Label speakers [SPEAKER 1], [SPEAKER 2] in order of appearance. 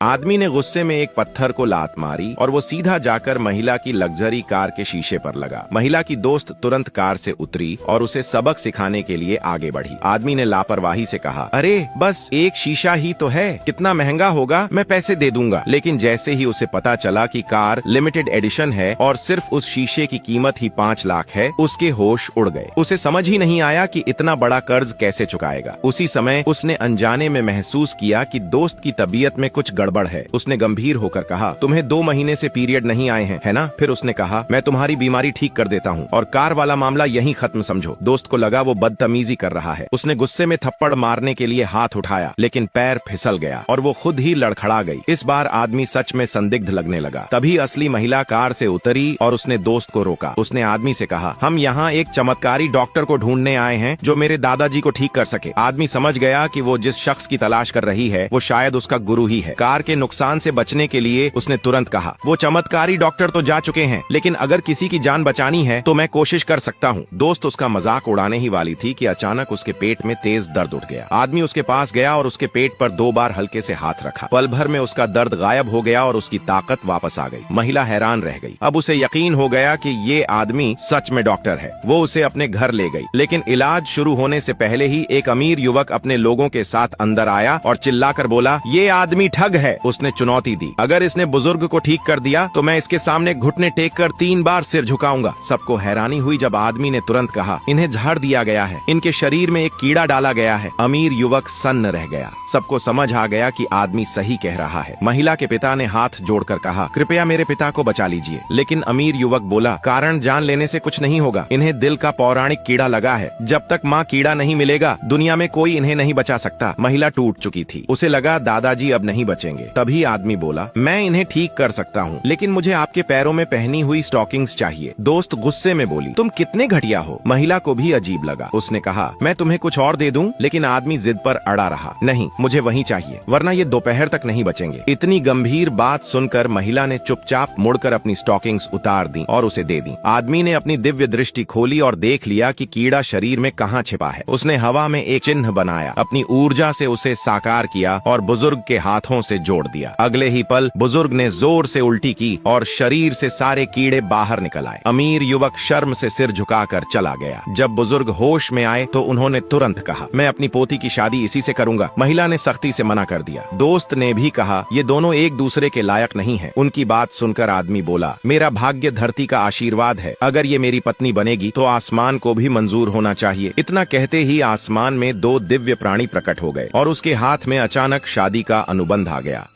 [SPEAKER 1] आदमी ने गुस्से में एक पत्थर को लात मारी और वो सीधा जाकर महिला की लग्जरी कार के शीशे पर लगा। महिला की दोस्त तुरंत कार से उतरी और उसे सबक सिखाने के लिए आगे बढ़ी। आदमी ने लापरवाही से कहा, अरे बस एक शीशा ही तो है, कितना महंगा होगा, मैं पैसे दे दूंगा। लेकिन जैसे ही उसे पता चला कि कार लिमिटेड एडिशन है और सिर्फ उस शीशे की कीमत ही 5 लाख है, उसके होश उड़ गए। उसे समझ ही नहीं आया कि इतना बड़ा कर्ज कैसे चुकाएगा। उसी समय उसने अनजाने में महसूस किया कि दोस्त की तबीयत में कुछ गड़बड़ है। उसने गंभीर होकर कहा, तुम्हें 2 महीने से पीरियड नहीं आए हैं, है ना? फिर उसने कहा, मैं तुम्हारी बीमारी ठीक कर देता हूँ और कार वाला मामला यहीं खत्म समझो। दोस्त को लगा वो बदतमीजी कर रहा है। उसने गुस्से में थप्पड़ मारने के लिए हाथ उठाया, लेकिन पैर फिसल गया और वो खुद ही लड़खड़ा गई। इस बार आदमी सच में संदिग्ध लगने लगा। तभी असली महिला कार से उतरी और उसने दोस्त को रोका। उसने आदमी से कहा, हम यहाँ एक चमत्कारी डॉक्टर को ढूंढने आए हैं जो मेरे दादाजी को ठीक कर सके। आदमी समझ गया कि वो जिस शख्स की तलाश कर रही है वो शायद उसका गुरु ही है। कार के नुकसान से बचने के लिए उसने तुरंत कहा, वो चमत्कारी डॉक्टर तो जा चुके हैं, लेकिन अगर किसी की जान बचानी है तो मैं कोशिश कर सकता हूँ। दोस्त उसका मजाक उड़ाने ही वाली थी कि अचानक उसके पेट में तेज दर्द उठ गया। आदमी उसके पास गया और उसके पेट पर 2 बार हल्के से हाथ रखा। पल भर में उसका दर्द गायब हो गया और उसकी ताकत वापस आ गई। महिला हैरान रह गई। अब उसे यकीन हो गया कि ये आदमी सच में डॉक्टर है। वो उसे अपने घर ले गई, लेकिन इलाज शुरू होने से पहले ही एक अमीर युवक अपने लोगों के साथ अंदर आया और चिल्लाकर बोला, ये आदमी ठग है। उसने चुनौती दी, अगर इसने बुजुर्ग को ठीक कर दिया तो मैं इसके सामने घुटने टेक कर 3 बार सिर झुकाऊंगा। सबको हैरानी हुई जब आदमी ने तुरंत कहा, इन्हें झाड़ दिया गया है, इनके शरीर में एक कीड़ा डाला गया है। अमीर युवक सन्न रह गया। सबको समझ आ गया कि आदमी सही कह रहा है। महिला के पिता ने हाथ जोड़कर कहा, कृपया मेरे पिता को बचा लीजिए। लेकिन अमीर युवक बोला, कारण जान लेने से कुछ नहीं होगा, इन्हें दिल का पौराणिक कीड़ा लगा है। जब तक माँ कीड़ा नहीं मिलेगा दुनिया में कोई इन्हें नहीं बचा सकता। महिला टूट चुकी थी। उसे लगा दादाजी अब नहीं बचेंगे। तभी आदमी बोला, मैं इन्हें ठीक कर सकता हूँ, लेकिन मुझे आपके पैरों में पहनी हुई स्टॉकिंग्स चाहिए। दोस्त गुस्से में बोली, तुम कितने घटिया हो। महिला को भी अजीब लगा। उसने कहा, मैं तुम्हें कुछ और दे दूं, लेकिन आदमी जिद पर अड़ा रहा, नहीं मुझे वही चाहिए, वरना ये दोपहर तक नहीं बचेंगे। इतनी गंभीर बात सुनकर महिला ने चुपचाप मुड़कर अपनी स्टॉकिंग्स उतार दी और उसे दे दी। आदमी ने अपनी दिव्य दृष्टि खोली और देख लिया कि कीड़ा शरीर में कहाँ छिपा है। उसने हवा में एक चिन्ह बनाया, अपनी ऊर्जा से उसे साकार किया और बुजुर्ग के हाथों से जोड़ दिया। अगले ही पल बुजुर्ग ने जोर से उल्टी की और शरीर से सारे कीड़े बाहर निकल आए। अमीर युवक शर्म से सिर झुकाकर चला गया। जब बुजुर्ग होश में आए तो उन्होंने तुरंत कहा, मैं अपनी पोती की शादी इसी से करूंगा। महिला ने सख्ती से मना कर दिया। दोस्त ने भी कहा, ये दोनों एक दूसरे के लायक नहीं हैं। उनकी बात सुनकर आदमी बोला, मेरा भाग्य धरती का आशीर्वाद है, अगर ये मेरी पत्नी बनेगी तो आसमान को भी मंजूर होना चाहिए। इतना कहते ही आसमान में 2 दिव्य प्राणी प्रकट हो गए और उसके हाथ में अचानक शादी का अनुबंध आ गया।